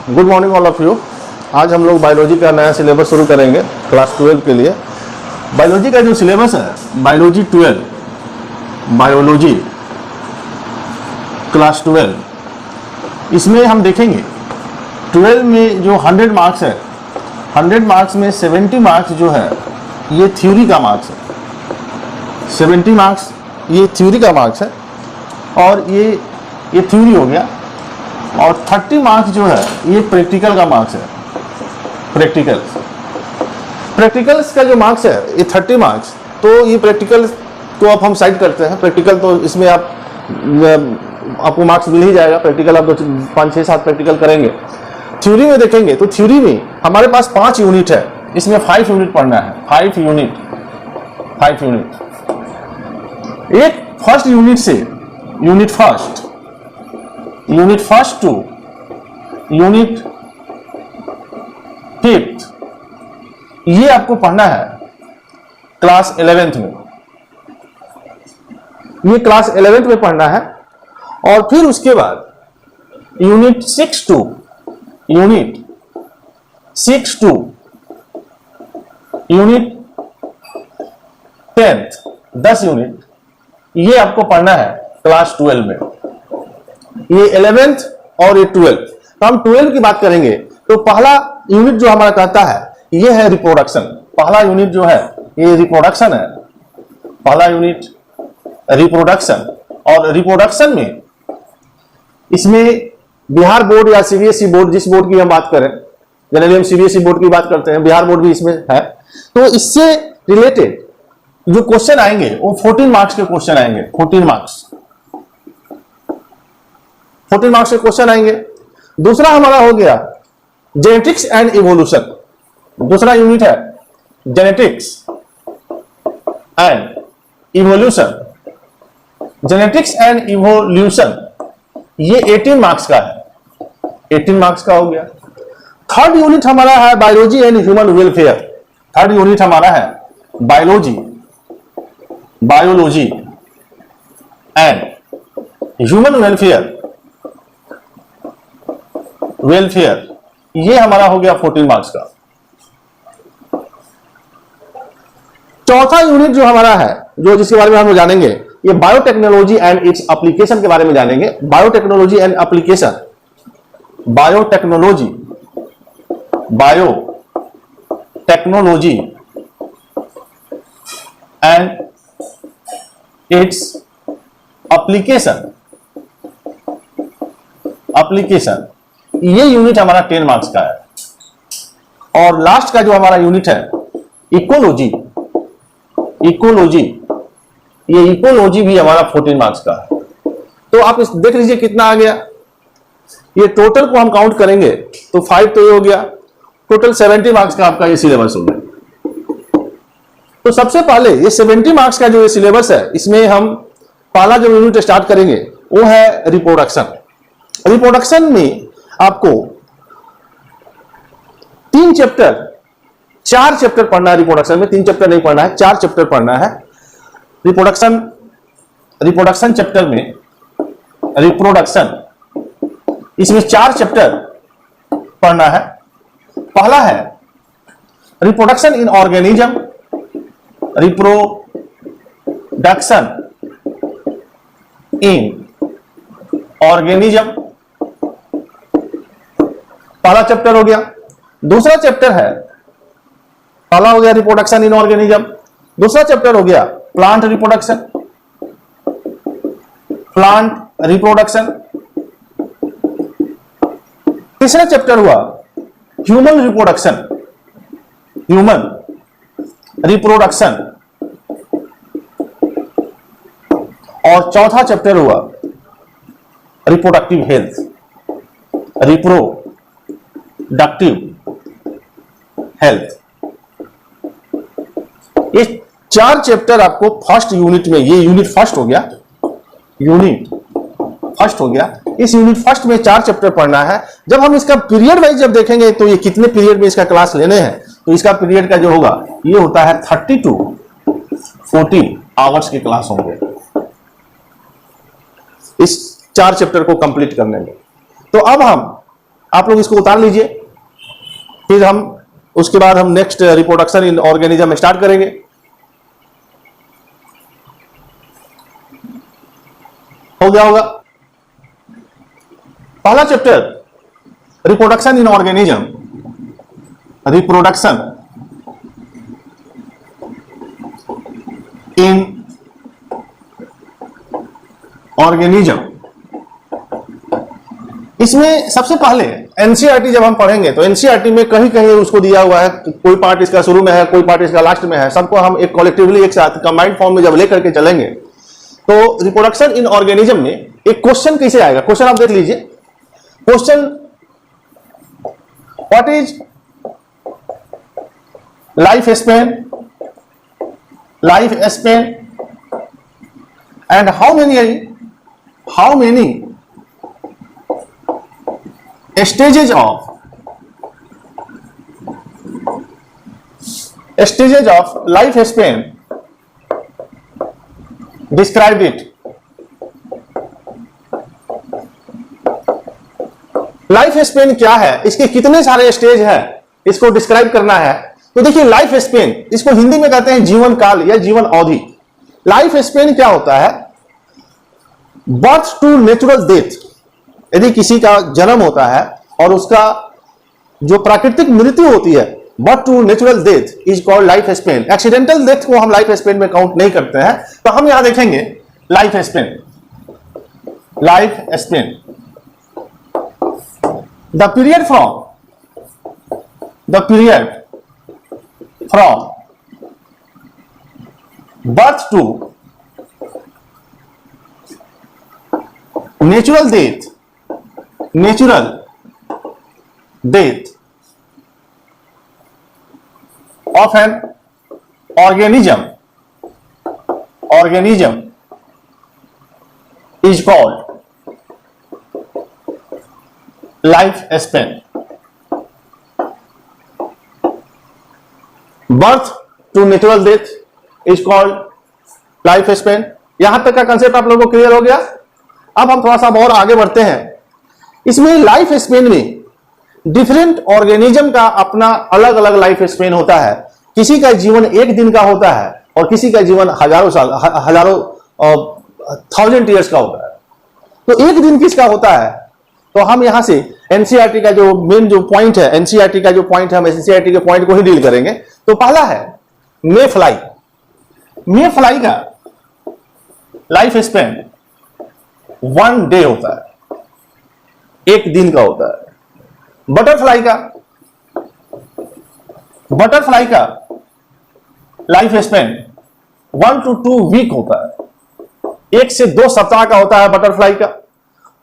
Good morning all of you. आज हम लोग बायोलॉजी का नया सिलेबस शुरू करेंगे क्लास 12 के लिए। बायोलॉजी का जो सिलेबस है बायोलॉजी 12, बायोलॉजी क्लास 12, इसमें हम देखेंगे 12 में जो 100 मार्क्स है, 100 मार्क्स में 70 मार्क्स जो है ये थ्योरी का मार्क्स है। 70 मार्क्स ये थ्योरी का मार्क्स है और ये थ्योरी हो गया, और 30 मार्क्स जो है ये प्रैक्टिकल का मार्क्स है। प्रैक्टिकल्स का जो मार्क्स है ये 30 मार्क्स, तो ये प्रैक्टिकल को अब हम साइड करते हैं। प्रैक्टिकल तो इसमें आपको मार्क्स मिल ही जाएगा। प्रैक्टिकल आप 5, 6, 7 प्रैक्टिकल करेंगे। थ्योरी में देखेंगे तो थ्योरी में हमारे पास 5 यूनिट है, इसमें 5 यूनिट पढ़ना है। 5 यूनिट एक फर्स्ट यूनिट से unit first to unit 5th ये आपको पढ़ना है क्लास 11th में। ये क्लास 11th में पढ़ना है, और फिर उसके बाद unit 6 two unit 10th 10 unit ये आपको पढ़ना है क्लास 12 में। ये 11th और ये 12th। तो हम 12 की बात करेंगे तो पहला यूनिट जो हमारा कहता है ये है रिप्रोडक्शन। पहला यूनिट जो है ये रिप्रोडक्शन है। पहला यूनिट रिप्रोडक्शन, और रिप्रोडक्शन में इसमें बिहार बोर्ड या सीबीएसई बोर्ड, जिस बोर्ड की हम बात करें, जनरली हम सीबीएसई बोर्ड की बात करते हैं, बिहार बोर्ड भी इसमें है, तो इससे रिलेटेड जो क्वेश्चन आएंगे वो 14 मार्क्स के क्वेश्चन आएंगे। 14 मार्क्स के क्वेश्चन आएंगे। दूसरा हमारा हो गया जेनेटिक्स एंड इवोल्यूशन। दूसरा यूनिट है genetics and evolution. Genetics and evolution ये 18 मार्क्स का है। 18 मार्क्स का हो गया। थर्ड यूनिट हमारा है biology and human welfare. Third unit हमारा है बायोलॉजी एंड ह्यूमन वेलफेयर ये हमारा हो गया 14 मार्क्स का। चौथा यूनिट जो हमारा है, जो जिसके बारे में हम जानेंगे, ये बायोटेक्नोलॉजी एंड इट्स एप्लीकेशन के बारे में जानेंगे। Biotechnology and application, biotechnology and its application ये यूनिट हमारा 10 मार्क्स का है। और लास्ट का जो हमारा यूनिट है इकोलॉजी, ये इकोलॉजी भी हमारा 14 मार्क्स का है। तो आप इस देख लीजिए कितना आ गया। ये टोटल को हम काउंट करेंगे तो 5 तो ये हो गया, टोटल 70 मार्क्स का आपका ये सिलेबस हो गया। तो सबसे पहले ये 70 मार्क्स का जो ये सिलेबस है, इसमें हम पहला जो यूनिट स्टार्ट करेंगे वो है रिप्रोडक्शन। रिप्रोडक्शन में आपको 4 चैप्टर पढ़ना है। रिप्रोडक्शन में 3 चैप्टर नहीं पढ़ना है, 4 चैप्टर पढ़ना है। रिप्रोडक्शन चैप्टर में इसमें 4 चैप्टर पढ़ना है। पहला है reproduction in organism, reproduction in organism, पहला चैप्टर हो गया। दूसरा चैप्टर है, पहला हो गया रिप्रोडक्शन इन ऑर्गेनिज्म, दूसरा चैप्टर हो गया प्लांट रिप्रोडक्शन, तीसरा चैप्टर हुआ ह्यूमन रिप्रोडक्शन, और चौथा चैप्टर हुआ रिप्रोडक्टिव हेल्थ। ये 4 चैप्टर आपको फर्स्ट यूनिट में, ये यूनिट फर्स्ट हो गया। इस यूनिट फर्स्ट में 4 चैप्टर पढ़ना है। जब हम इसका पीरियड वाइज जब देखेंगे तो ये कितने पीरियड में इसका क्लास लेने हैं, तो इसका पीरियड का जो होगा ये होता है 30 to 14 आवर्स की क्लास होंगे इस 4 चैप्टर को कंप्लीट करने में। तो अब हम आप लोग इसको उतार लीजिए, फिर हम उसके बाद हम next reproduction in organism start करेंगे। हो गया होगा। पहला chapter reproduction in organism, reproduction in organism. इसमें सबसे पहले एनसीईआरटी जब हम पढ़ेंगे तो एनसीईआरटी में कहीं कहीं उसको दिया हुआ है, कोई पार्ट इसका शुरू में है, कोई पार्ट इसका लास्ट में है, सबको हम एक कलेक्टिवली एक साथ कंबाइंड फॉर्म में जब लेकर के चलेंगे तो रिप्रोडक्शन इन ऑर्गेनिज्म में एक क्वेश्चन कैसे आएगा। क्वेश्चन आप देख लीजिए। Question, what is life span and how many stages of life span, describe it। Life span क्या है, इसके कितने सारे स्टेज है, इसको डिस्क्राइब करना है। तो देखिए लाइफ स्पेन, इसको हिंदी में कहते हैं जीवन काल या जीवन अवधि। लाइफ स्पेन क्या होता है, बर्थ टू नेचुरल डेथ। यदि किसी का जन्म होता है और उसका जो प्राकृतिक मृत्यु होती है, birth to natural death is called life span. Accidental death को हम लाइफ स्पेन में काउंट नहीं करते हैं। तो हम यहां देखेंगे life span, the period from birth to natural death of an organism is called life span। birth to natural death is called life span। यहां तक का कंसेप्ट आप लोगों को क्लियर हो गया। अब हम थोड़ा सा और आगे बढ़ते हैं। इसमें लाइफ स्पेन में डिफरेंट ऑर्गेनिज्म का अपना अलग अलग लाइफ स्पेन होता है। किसी का जीवन एक दिन का होता है और किसी का जीवन हजारों साल, हजारों 1000 ईयर्स का होता है। तो एक दिन किसका होता है, तो हम यहां से एनसीईआरटी का जो मेन जो पॉइंट है, एनसीईआरटी का जो पॉइंट है, हम एनसीईआरटी के पॉइंट को ही डील करेंगे। तो पहला है मे फ्लाई का लाइफ स्पेन 1 डे होता है, एक दिन का होता है। बटरफ्लाई का लाइफ स्पेन 1 to 2 वीक होता है, 1 से 2 सप्ताह का होता है बटरफ्लाई का।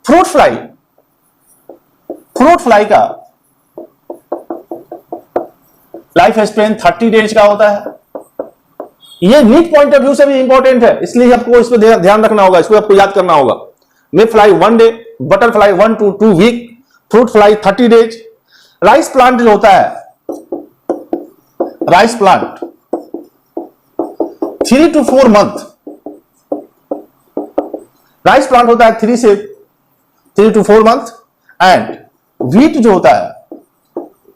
फ्रूट फ्लाई का लाइफ स्पेन 30 डेज का होता है। ये नीट पॉइंट ऑफ व्यू से भी इंपॉर्टेंट है, इसलिए आपको इस पर ध्यान रखना होगा, इसको आपको याद करना होगा। Mayfly 1 day, butterfly 1 to 2 week, fruit fly 30 days. Rice plant जो होता है, rice plant 3 to 4 month, rice plant होता है 3 to 4 मंथ। एंड व्हीट जो होता है,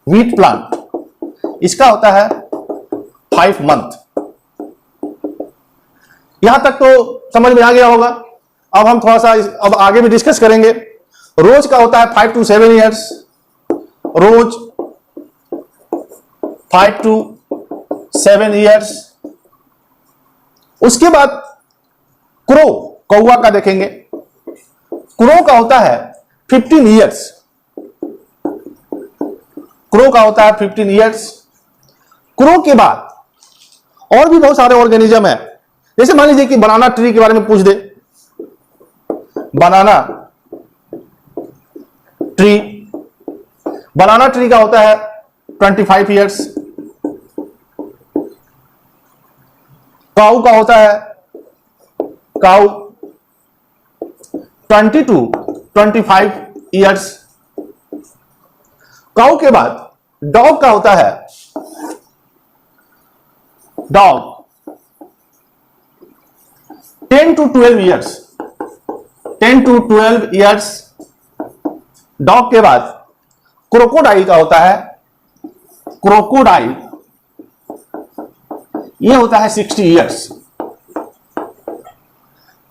व्हीट प्लांट, इसका होता है 5 मंथ। यहां तक तो समझ में आ गया होगा। अब हम थोड़ा सा अब आगे भी डिस्कस करेंगे। रोज का होता है 5 to 7 ईयर्स, रोज 5 to 7 ईयर्स। उसके बाद क्रो, कौवा का देखेंगे। क्रो का होता है 15 ईयर्स, क्रो का होता है 15 ईयर्स। क्रो के बाद और भी बहुत सारे ऑर्गेनिज्म है। जैसे मान लीजिए कि बनाना ट्री के बारे में पूछ दे, बनाना ट्री का होता है 25 ईयर्स। काऊ का होता है 20 to 25 ईयर्स। काऊ के बाद डॉग का होता है, dog 10 to 12 years, 10 to 12 years dog के बाद। क्रोकोडाइल का होता है, क्रोकोडाइल ये होता है 60 ईयर्स।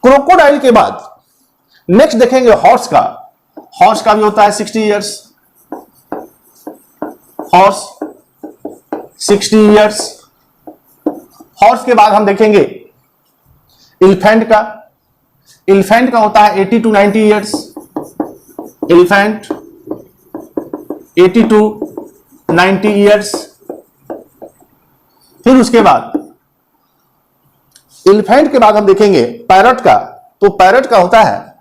क्रोकोडाइल के बाद नेक्स्ट देखेंगे हॉर्स का। हॉर्स का भी होता है 60 ईयर्स, हॉर्स 60 ईयर्स। हॉर्स के बाद हम देखेंगे एलिफेंट का। एलिफेंट का होता है 80 to 90 years. Elephant 80 to 90 years. फिर उसके बाद एलिफेंट के बाद हम देखेंगे पैरट का। तो पैरट का होता है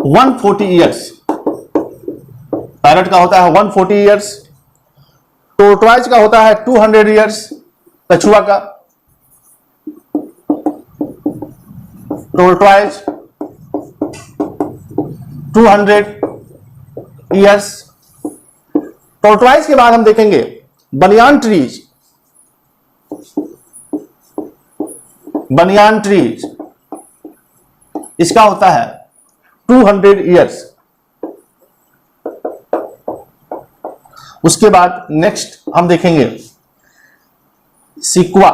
140 ईयर्स। पैरट का होता है 140 ईयर्स। टोर्टवाइज का होता है 200 ईयर्स। कछुआ का टोर्टवाइज 200 ईयर्स। टोर्टवाइज के बाद हम देखेंगे बनियान ट्रीज। बनियान ट्रीज इसका होता है 200 ईयर्स। उसके बाद नेक्स्ट हम देखेंगे सिक्वा।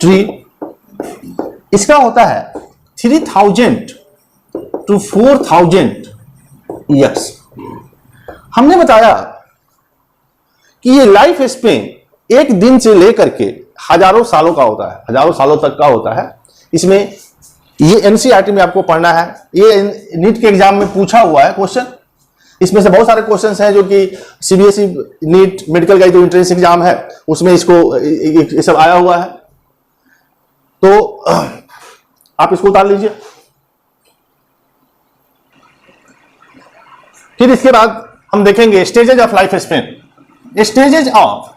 ट्री इसका होता है 3000 to 4000 ईयर्स। हमने बताया कि ये लाइफ स्पेन एक दिन से लेकर के हजारों सालों का होता है, हजारों सालों तक का होता है। इसमें ये एनसीईआरटी में आपको पढ़ना है। ये नीट के एग्जाम में पूछा हुआ है क्वेश्चन। इसमें से बहुत सारे क्वेश्चंस हैं जो कि सीबीएसई नीट मेडिकल का जो एंट्रेंस एग्जाम है उसमें इसको ये सब आया हुआ है। तो आप इसको उतार लीजिए। फिर इसके बाद हम देखेंगे stages of life Spain. Stages of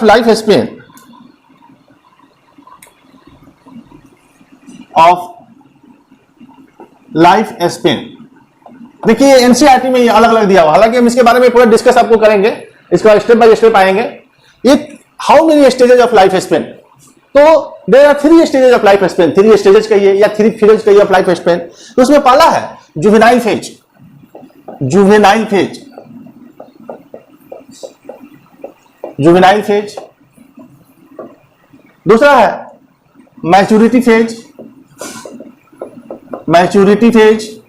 life Spain देखिए एनसीईआरटी में ये अलग अलग दिया हुआ, हालांकि हम इसके बारे में पूरा डिस्कस आपको करेंगे, इसका स्टेप बाय स्टेप आएंगे। एक how many stages of life span, तो there are 3 stages of life span. 3 stages कहिए या 3 फेज कहिए ऑफ लाइफ स्पेन। तो उसमें पहला है juvenile phase. Juvenile phase, juvenile phase. दूसरा है मैच्योरिटी फेज, मैच्योरिटी फेज।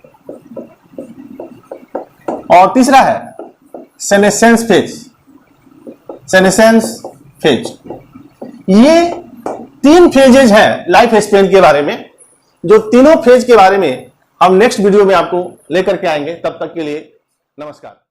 और तीसरा है सेनेसेंस फेज, सेनेसेंस फेज। ये 3 फेजेज हैं लाइफ स्पेन के बारे में, जो तीनों फेज के बारे में हम नेक्स्ट वीडियो में आपको लेकर के आएंगे। तब तक के लिए नमस्कार।